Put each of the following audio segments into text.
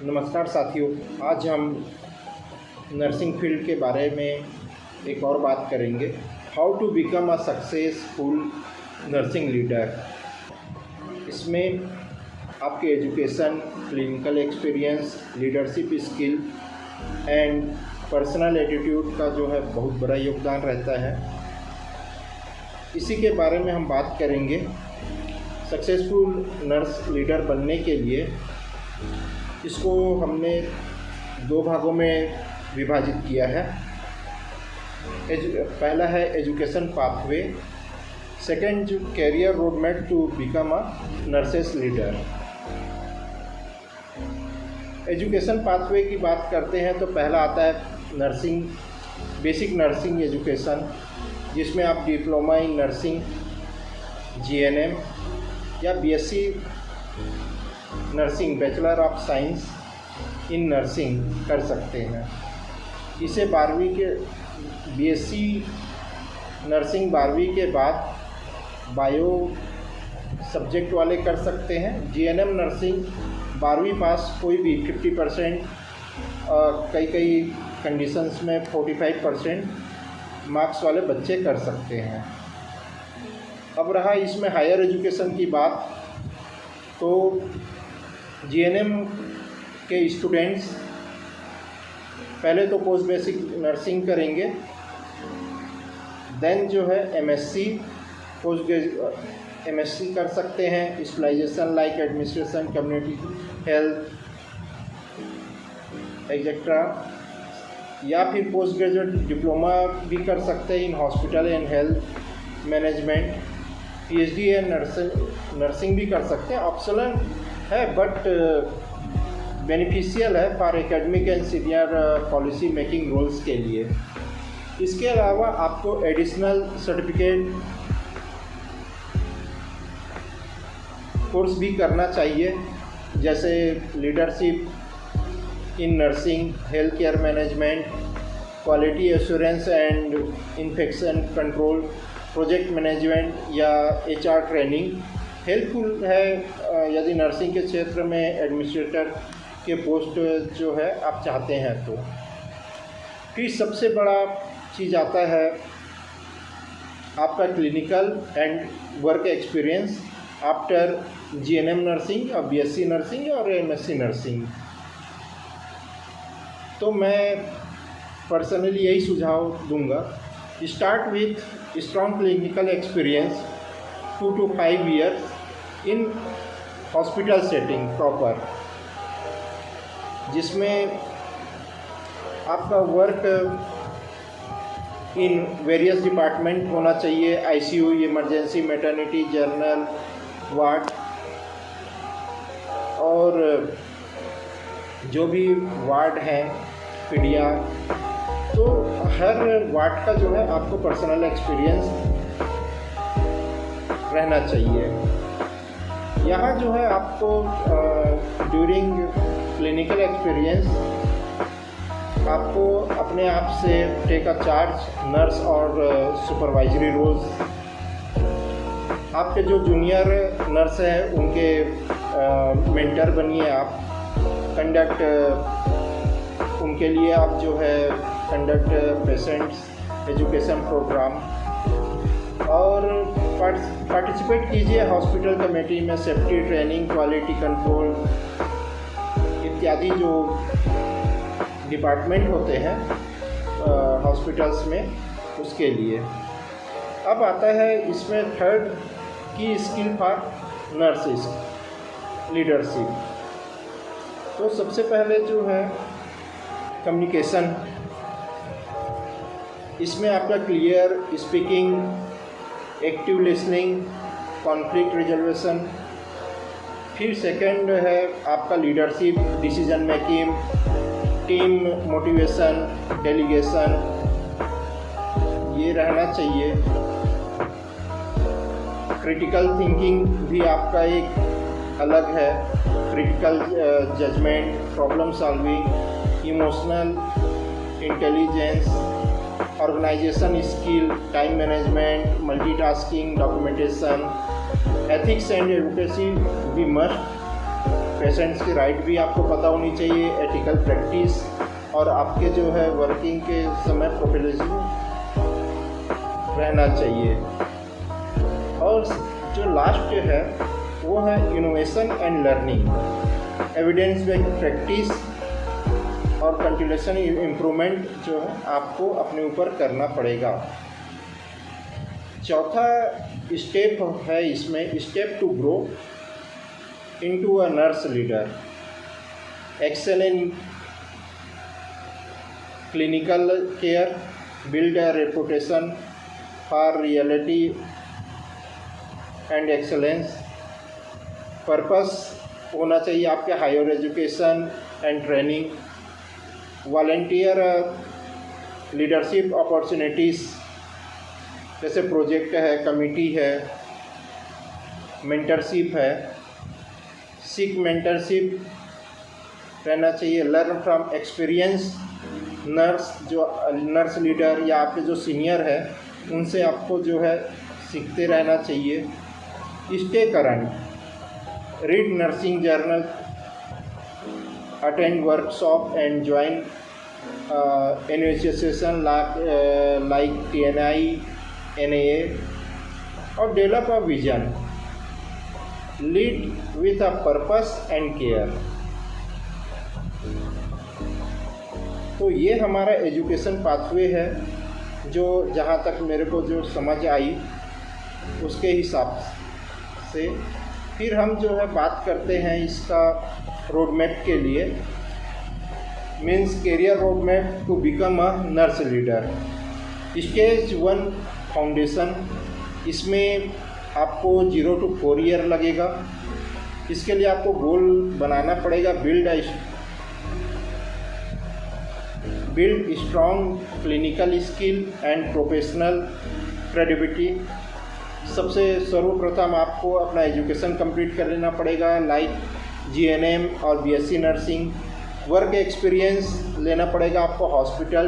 नमस्कार साथियों, आज हम नर्सिंग फील्ड के बारे में एक और बात करेंगे। How to become a successful nursing leader. इसमें आपके education, clinical experience, leadership skill and personal attitude का जो है बहुत बड़ा योगदान रहता है। इसी के बारे में हम बात करेंगे। सक्सेसफुल नर्स लीडर बनने के लिए इसको हमने दो भागों में विभाजित किया है। पहला है एजुकेशन पाथवे, सेकंड जो career road map to become a nurses leader. Education pathway की बात करते हैं तो पहला आता है नर्सिंग, बेसिक नर्सिंग एजुकेशन, जिसमें आप डिप्लोमा इन नर्सिंग, जीएनएम या BSc nursing, bachelor of science in nursing कर सकते हैं। इसे 12वीं के बीएससी नर्सिंग 12वीं के बाद बायो सब्जेक्ट वाले कर सकते हैं। जीएनएम नर्सिंग 12वीं पास कोई भी 50%, कई कंडीशंस में 45% मार्क्स वाले बच्चे कर सकते हैं। अब रहा इसमें हायर एजुकेशन की बात, तो जीएनएम के स्टूडेंट्स पहले तो पोस्ट बेसिक नर्सिंग करेंगे, देन जो है एमएससी एमएससी कर सकते हैं, specialisation like administration, community health etcetera, या फिर पोस्ट ग्रेजुएट डिप्लोमा भी कर सकते हैं in hospital and health management. PhD and nursing भी कर सकते हैं, ऑप्शनल है बट बेनिफिशियल है for academic and senior policy making roles के लिए। इसके अलावा आपको एडिशनल सर्टिफिकेट कोर्स भी करना चाहिए, जैसे leadership in nursing, health care management, quality assurance and infection control, project management या एचआर ट्रेनिंग हेल्पफुल है यदि नर्सिंग के क्षेत्र में एडमिनिस्ट्रेटर के पोस्ट जो है आप चाहते हैं तो। फिर सबसे बड़ा चीज़ आता है आपका clinical and work experience after GNM nursing और बीएससी नर्सिंग और एमएससी नर्सिंग। तो मैं पर्सनली यही सुझाव दूंगा, start with strong clinical experience 2 to 5 years in hospital setting proper, जिसमें आपका वर्क इन वेरियस डिपार्टमेंट होना चाहिए, ICU, emergency, maternity, general ward, और जो भी वार्ड हैं पीडिया, तो हर वार्ड का जो है आपको पर्सनल एक्सपीरियंस रहना चाहिए। यहाँ जो है आपको ड्यूरिंग क्लिनिकल एक्सपीरियंस आपको अपने आप से टेक अ चार्ज नर्स और सुपरवाइजरी रोल्स। आपके जो जूनियर नर्स हैं उनके मेंटर बनिए आप, कंडक्ट उनके लिए आप जो है कंडक्ट पेशेंट्स एजुकेशन प्रोग्राम, और पार्टिसिपेट कीजिए हॉस्पिटल कमेटी में, सेफ्टी ट्रेनिंग, क्वालिटी कंट्रोल इत्यादि जो डिपार्टमेंट होते हैं हॉस्पिटल्स में, उसके लिए। अब आता है इसमें थर्ड की स्किल फॉर नर्सिस लीडरशिप। तो सबसे पहले जो है कम्युनिकेशन, इसमें आपका clear speaking, active listening, conflict resolution. फिर सेकंड है आपका leadership, decision making, team motivation, delegation, ये रहना चाहिए। क्रिटिकल थिंकिंग भी आपका एक अलग है, critical judgement, problem solving, emotional intelligence, organisation skill, time management, multitasking, documentation, ethics and advocacy भी मस्ट। पेशेंट्स की राइट भी आपको पता होनी चाहिए, एथिकल प्रैक्टिस और आपके जो है वर्किंग के समय प्रोफेशनलिज्म रहना चाहिए। और जो लास्ट जो है वो है innovation and learning, evidence based practice और कंटिन्यूएशन इम्प्रूवमेंट जो है आपको अपने ऊपर करना पड़ेगा। चौथा स्टेप है इसमें, step to grow into a nurse leader, excel in clinical care, build a reputation for reality and excellence. Purpose होना चाहिए आपके higher education and training, volunteer leadership opportunities जैसे प्रोजेक्ट है, कमिटी है, मेंटरशिप है, सीक मेंटरशिप रहना चाहिए। Learn from experience nurse, जो नर्स लीडर या आपके जो सीनियर है उनसे आपको जो है सीखते रहना चाहिए। Stay current, read nursing journal, attend workshop and join association like TNI, NAA और develop a vision, lead with a purpose and care. तो ये हमारा एजुकेशन पाथवे है, जो जहाँ तक मेरे को जो समझ आई उसके हिसाब से। फिर हम जो है बात करते हैं इसका रोड मैप के लिए, means career road map to become a nurse leader. Stage 1 foundation, इसमें आपको 0 to 4 ईयर लगेगा। इसके लिए आपको गोल बनाना पड़ेगा, build strong clinical skill and professional credibility. सबसे सर्वप्रथम आपको अपना एजुकेशन कंप्लीट कर लेना पड़ेगा, लाइक GNM और BSc नर्सिंग। वर्क एक्सपीरियंस लेना पड़ेगा आपको हॉस्पिटल,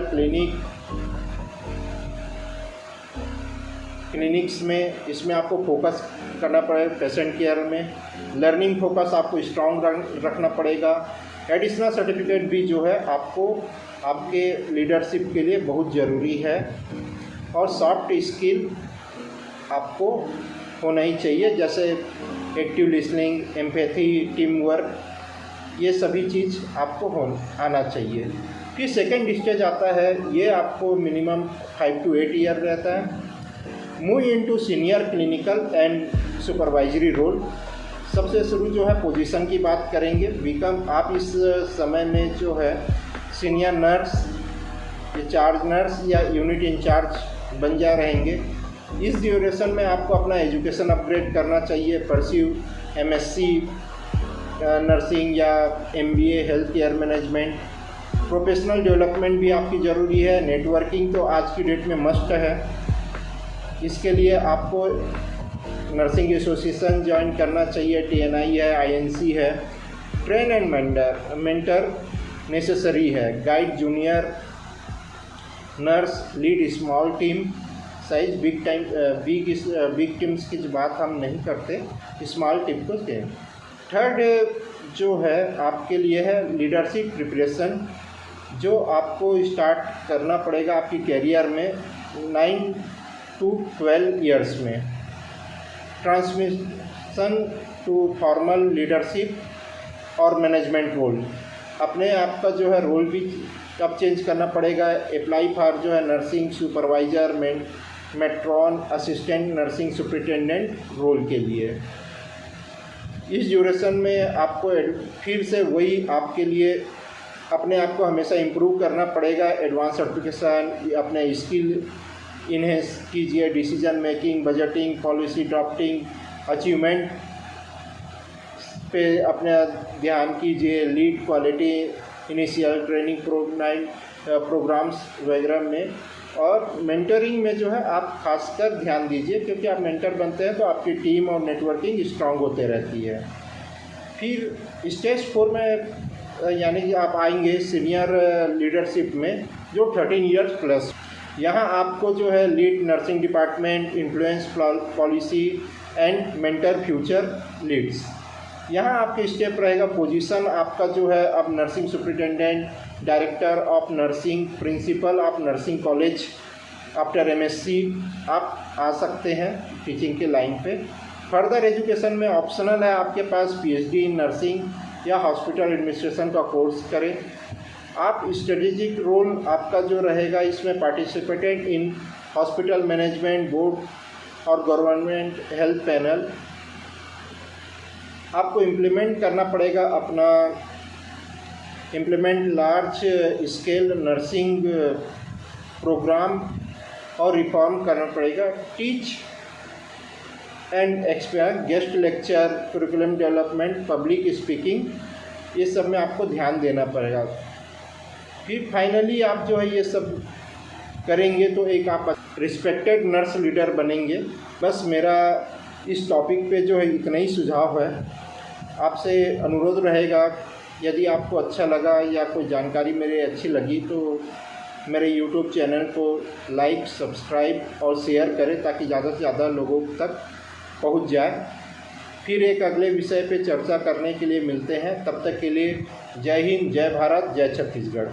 क्लिनिक्स में, इसमें आपको फोकस करना पड़ेगा पेशेंट केयर में। लर्निंग फोकस आपको स्ट्रॉन्ग रखना पड़ेगा। एडिशनल सर्टिफिकेट भी जो है आपको आपके लीडरशिप के लिए बहुत ज़रूरी है। और सॉफ्ट स्किल आपको होना ही चाहिए, जैसे active listening, empathy, team work, ये सभी चीज़ आपको आना चाहिए। फिर सेकंड स्टेज आता है, ये आपको मिनिमम 5 to 8 ईयर रहता है। Move into senior clinical and supervisory role. सबसे शुरू जो है पोजीशन की बात करेंगे। बिकम, आप इस समय में जो है सीनियर नर्स, चार्ज नर्स या यूनिट इंचार्ज बन जा रहेंगे। इस ड्यूरेशन में आपको अपना एजुकेशन अपग्रेड करना चाहिए, परस्यू MSc नर्सिंग या MBA health care management. Professional development भी आपकी ज़रूरी है। नेटवर्किंग तो आज की डेट में मस्ट है। इसके लिए आपको नर्सिंग एसोसिएशन ज्वाइन करना चाहिए, TNI है, INC है। ट्रेन एंड मेंटर नेसेसरी है। Guide junior nurse, lead small team size, big teams की बात हम नहीं करते, स्मॉल टीम को दें। थर्ड जो है आपके लिए है लीडरशिप प्रिपरेशन, जो आपको स्टार्ट करना पड़ेगा आपकी कैरियर में 9 to 12 ईयर्स में। ट्रांसमिशन टू फॉर्मल लीडरशिप और मैनेजमेंट रोल, अपने आप का जो है रोल भी कब चेंज करना पड़ेगा। अप्लाई फॉर जो है nursing supervisor, matron, assistant nursing superintendent role के लिए। इस ड्यूरेशन में आपको फिर से वही आपके लिए अपने आप को हमेशा इम्प्रूव करना पड़ेगा। एडवांस सर्टिफिकेशन, अपने स्किल इन्हेंस कीजिए, decision making, budgeting, policy drafting, achievement पे अपना ध्यान कीजिए। Lead quality initial training programmes वगैरह में। और मेंटरिंग में जो है आप खासकर ध्यान दीजिए, क्योंकि आप मेंटर बनते हैं तो आपकी टीम और नेटवर्किंग स्ट्रांग होते रहती है। फिर स्टेज 4 में यानी कि आप आएंगे सीनियर लीडरशिप में, जो 13 ईयर्स प्लस। यहाँ आपको जो है lead nursing department, influence policy and mentor future leads. यहाँ आपके स्टेप रहेगा, पोजीशन आपका जो है अब nursing superintendent, director of nursing, principal of nursing college. After MSc आप आ सकते हैं टीचिंग के लाइन पे। फर्दर एजुकेशन में ऑप्शनल है आपके पास पीएचडी इन नर्सिंग या हॉस्पिटल एडमिनिस्ट्रेशन का कोर्स करें आप। स्ट्रेटेजिक रोल आपका जो रहेगा इसमें participant in hospital management board और गवर्नमेंट हेल्थ पैनल। आपको इम्प्लीमेंट करना पड़ेगा अपना implement large scale nursing programme और रिफॉर्म करना पड़ेगा। Teach and expire, guest lecture, curriculum development, public speaking, ये सब में आपको ध्यान देना पड़ेगा। फिर फाइनली आप जो है ये सब करेंगे तो एक आप रिस्पेक्टेड नर्स लीडर बनेंगे। बस मेरा इस टॉपिक पे जो है इतना ही सुझाव है। आपसे अनुरोध रहेगा यदि आपको अच्छा लगा या कोई जानकारी मेरी अच्छी लगी तो मेरे यूट्यूब चैनल को लाइक, सब्सक्राइब और शेयर करें ताकि ज़्यादा से ज़्यादा लोगों तक पहुंच जाए। फिर एक अगले विषय पे चर्चा करने के लिए मिलते हैं। तब तक के लिए जय हिंद, जय भारत, जय छत्तीसगढ़।